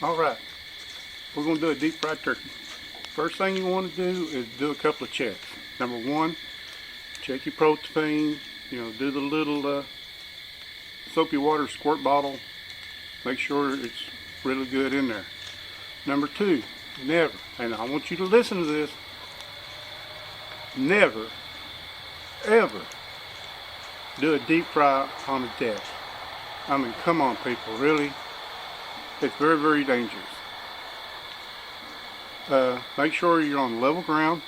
Alright, we're going to do a deep fried turkey. First thing you want to do is do a couple of checks. Number one, check your protein, do the little soapy water squirt bottle. Make sure it's really good in there. Number two, never, and I want you to listen to this, never, ever do a deep fry on a deck. I mean, come on people, really? It's very, very dangerous. Make sure you're on level ground.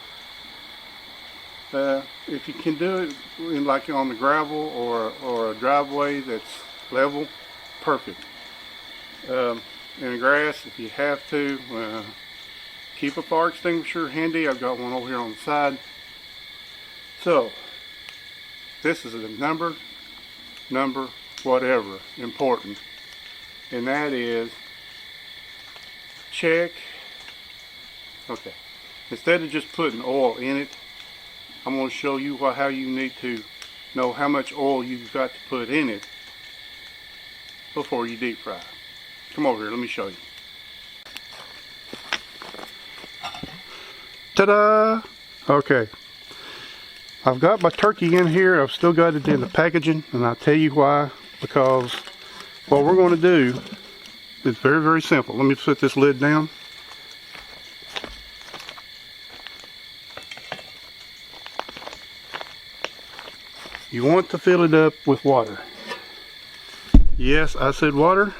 If you can do it like on the gravel or a driveway that's level, perfect. In the grass, if you have to, keep a fire extinguisher handy. I've got one over here on the side. So, this is a number whatever important, and that is check. Okay, instead of just putting oil in it, I'm going to show you how you need to know how much oil you've got to put in it before you deep fry. Come over here, let me show you. Ta-da! Okay, I've got my turkey in here. I've still got it in the packaging, and I'll tell you why. Because what we're going to do is very, very simple. Let me put this lid down. You want to fill it up with water. Yes, I said water.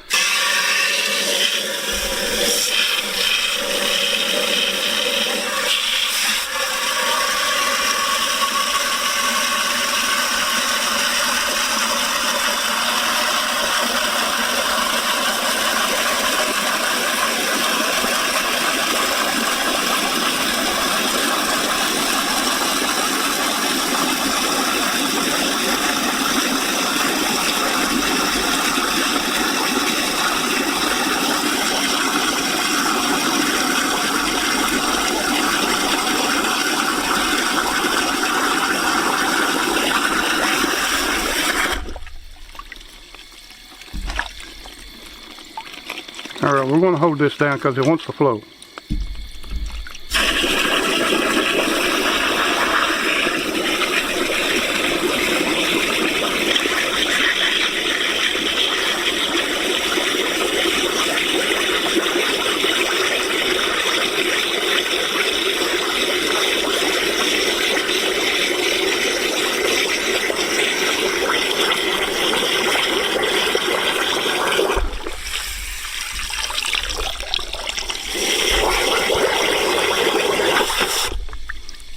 Alright, we're going to hold this down because it wants to float.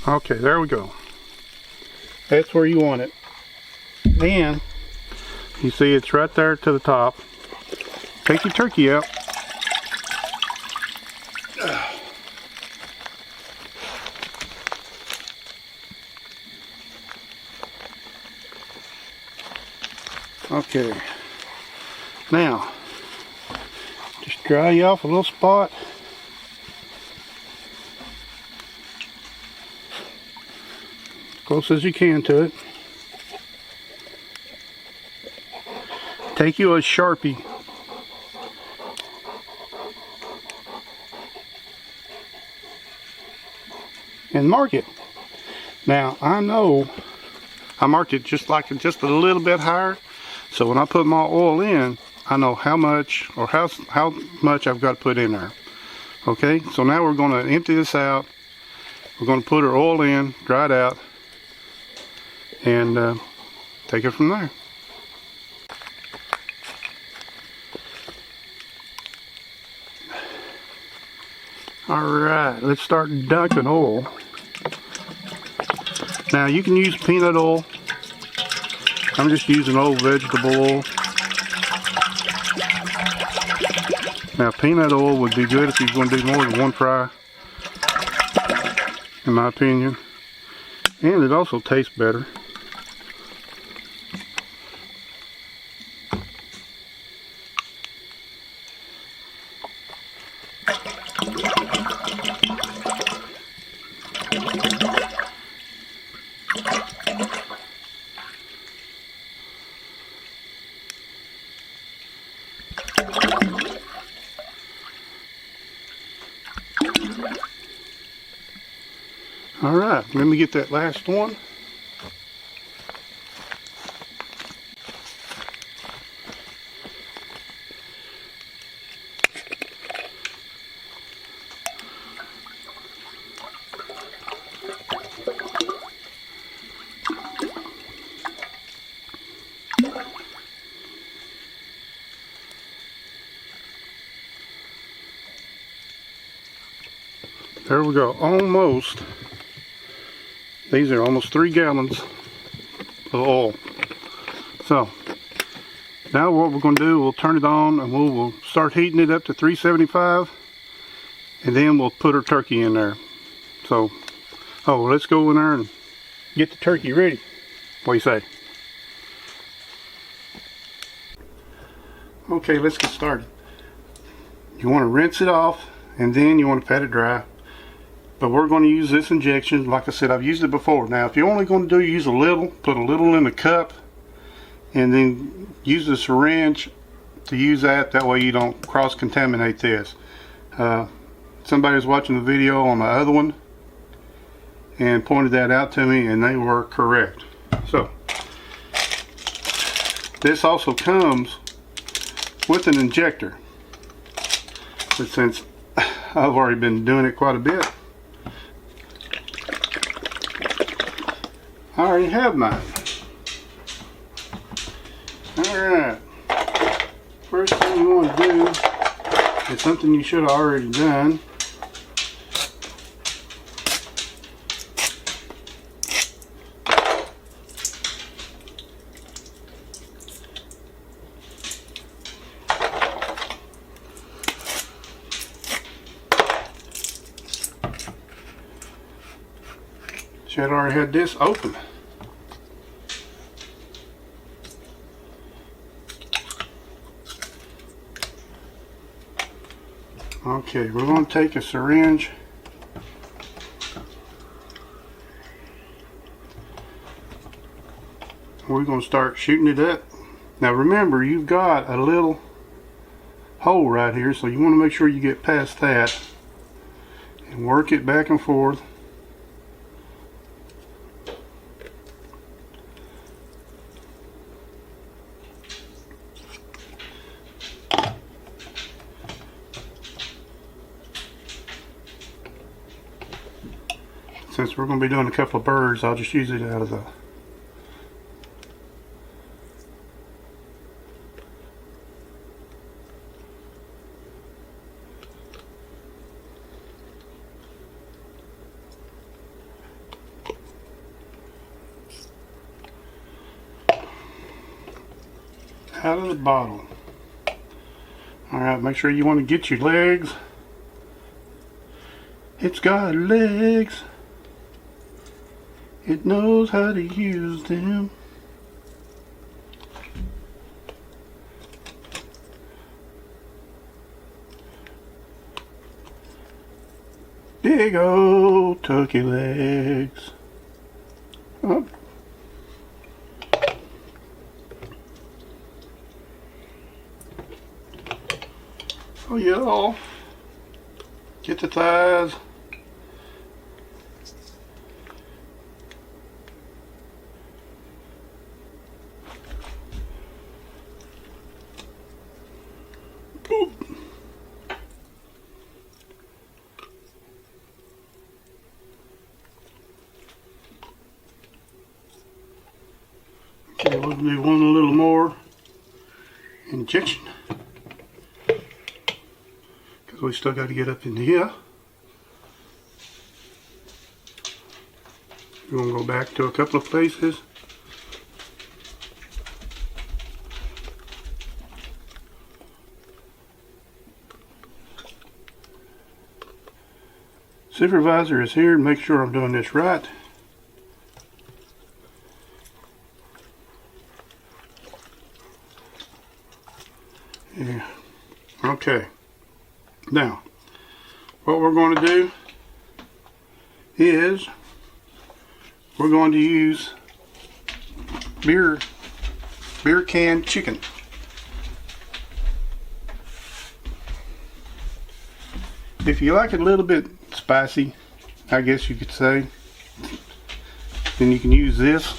Okay, there we go. That's where you want it. And you see it's right there to the top. Take your turkey out. Okay. Now, just dry you off a little spot. Close as you can to it. Take you a Sharpie. And mark it. Now I know I marked it just a little bit higher, so when I put my oil in, I know how much or how much I've got to put in there. Okay, so now we're going to empty this out. We're going to put our oil in, dry it out, and take it from there. Alright, let's start dunking oil. Now you can use peanut oil. I'm just using old vegetable oil. Now peanut oil would be good if you're going to do more than one fry, in my opinion. And it also tastes better. All right, let me get that last one. There we go, almost. These are almost 3 gallons of oil. So, now what we're going to do, we'll turn it on and we'll start heating it up to 375. And then we'll put our turkey in there. So, let's go in there and get the turkey ready. What do you say? Okay, let's get started. You want to rinse it off and then you want to pat it dry. But we're going to use this injection. Like I said, I've used it before. Now, if you're only going to use a little, put a little in a cup and then use the syringe to use that. That way you don't cross-contaminate this. Somebody was watching the video on the other one and pointed that out to me, and they were correct. So, this also comes with an injector. But since I've already been doing it quite a bit, I already have mine. Alright. First thing you want to do is something you should have already done. Should already had this open. Okay, we're going to take a syringe. We're going to start shooting it up. Now remember, you've got a little hole right here, so you want to make sure you get past that and work it back and forth. Since we're going to be doing a couple of birds, I'll just use it out of the bottle. Alright, make sure you want to get your legs. It's got legs. It knows how to use them. Big old turkey legs. Oh. Oh yeah. Get the thighs. Boop. Okay, we'll do one a little more injection. Because we still got to get up in here. We're going to go back to a couple of places. Supervisor is here to make sure I'm doing this right. Yeah. Okay. Now, what we're going to do is we're going to use beer can chicken. If you like it a little bit spicy, I guess you could say, then you can use this.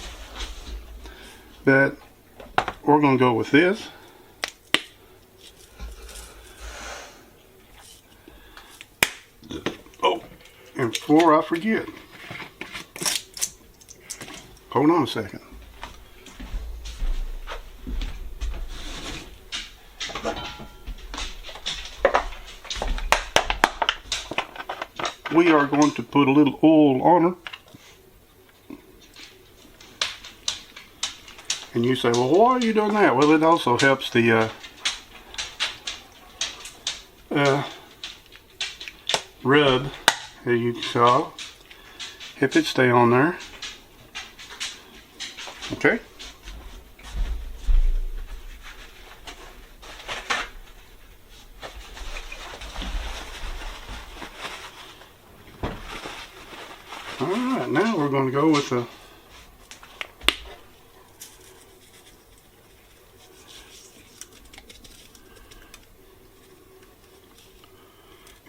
But we're going to go with this. Oh, and before I forget, hold on a second. We are going to put a little oil on her. And you say, well, why are you doing that? Well, it also helps the rub that you saw, if it stay on there. Okay. Alright, now we're going to go with the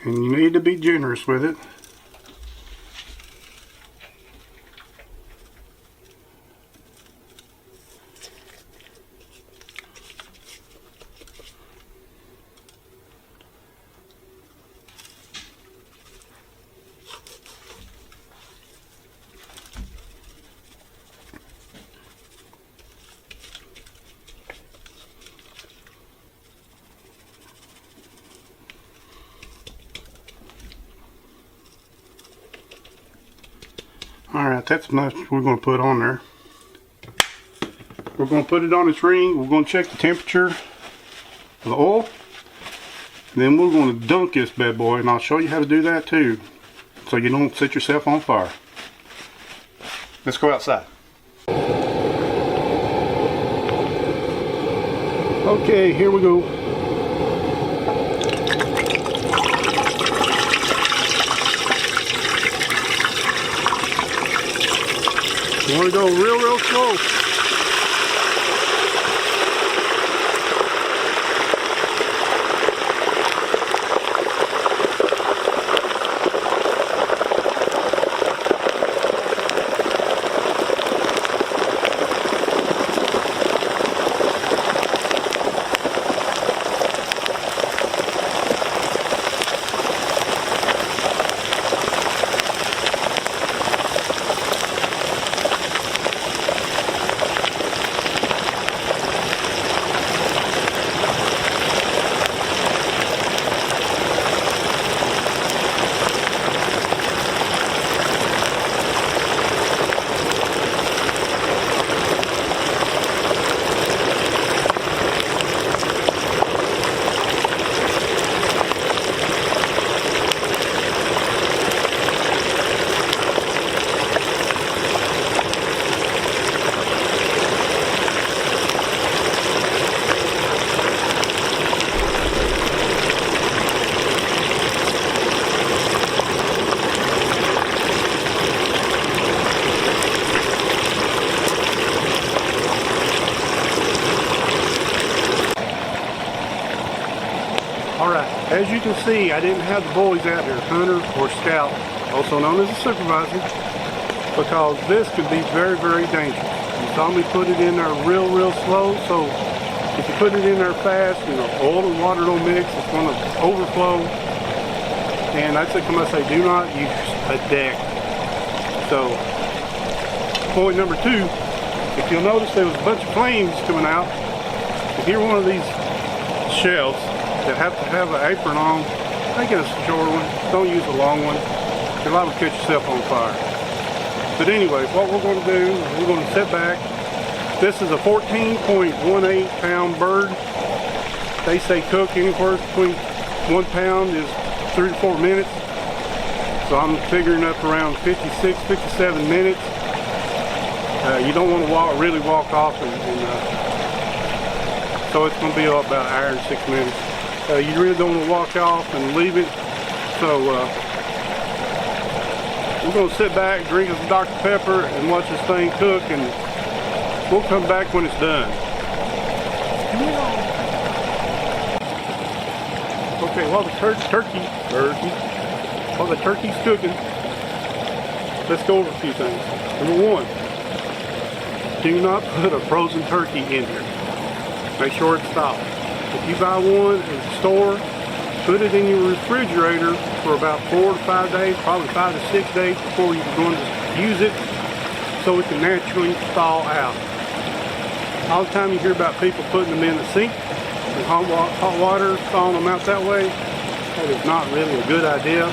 and you need to be generous with it. Alright, that's enough we're going to put on there. We're going to put it on its ring. We're going to check the temperature of the oil. And then we're going to dunk this bad boy, and I'll show you how to do that too, so you don't set yourself on fire. Let's go outside. Okay, here we go. You want to go real slow. Alright, as you can see, I didn't have the boys out there, Hunter or Scout, also known as a supervisor, because this could be very dangerous. You saw me put it in there real slow, so if you put it in there fast, you know, oil and water don't mix, it's going to overflow. And that's it, I say, do not use a deck. So, point number 2, if you'll notice there was a bunch of flames coming out. If you're one of these shelves that have to have an apron on, make it a short one. Don't use a long one. You're liable to catch yourself on fire. But anyway, what we're going to do, we're going to sit back. This is a 14.18 pound bird. They say cook anywhere between 1 pound is 3 to 4 minutes. So I'm figuring up around 56, 57 minutes. You don't want to really walk off, so it's going to be about an hour and 6 minutes. You really don't want to walk off and leave it. So we're going to sit back, drink some Dr. Pepper, and watch this thing cook, and we'll come back when it's done. Okay, while the turkey's cooking, let's go over a few things. Number one, do not put a frozen turkey in here. Make sure it's stopped. If you buy one at the store, put it in your refrigerator for about 4 to 5 days, probably 5 to 6 days before you're going to use it, so it can naturally thaw out. All the time you hear about people putting them in the sink with hot water, thawing them out that way. That is not really a good idea.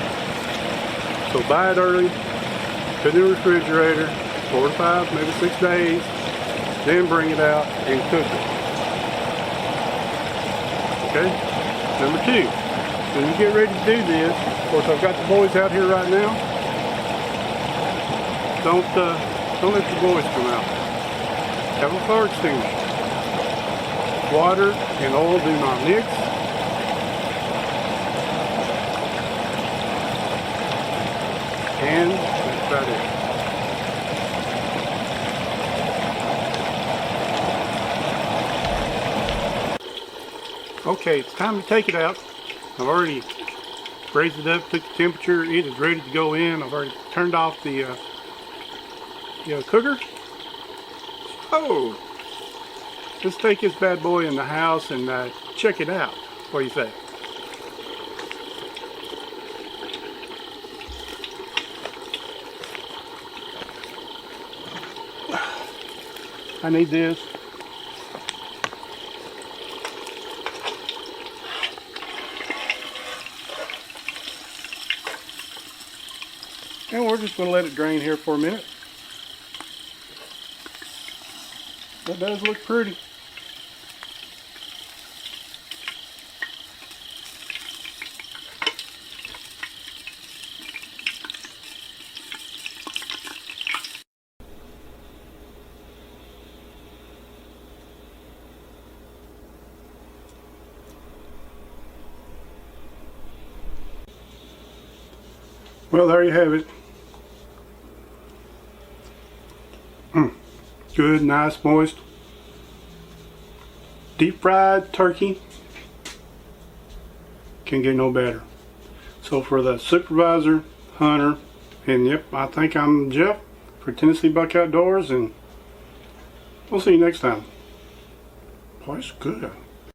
So buy it early, put it in the refrigerator, 4 to 5, maybe 6 days, then bring it out and cook it. Okay? Number two, when you get ready to do this, of course I've got the boys out here right now. Don't let the boys come out. Have a fire extinguisher. Water and oil do not mix. And that's about it. Okay, it's time to take it out. I've already raised it up, took the temperature. It is ready to go in. I've already turned off the cooker. So, let's take this bad boy in the house and check it out. What do you say? I need this. And we're just going to let it drain here for a minute. That does look pretty. Well, there you have it. Good, nice, moist, deep fried turkey. Can't get no better. So for the supervisor, Hunter, and yep, I think I'm Jeff for Tennessee Buck Outdoors, and we'll see you next time. Boy, it's good.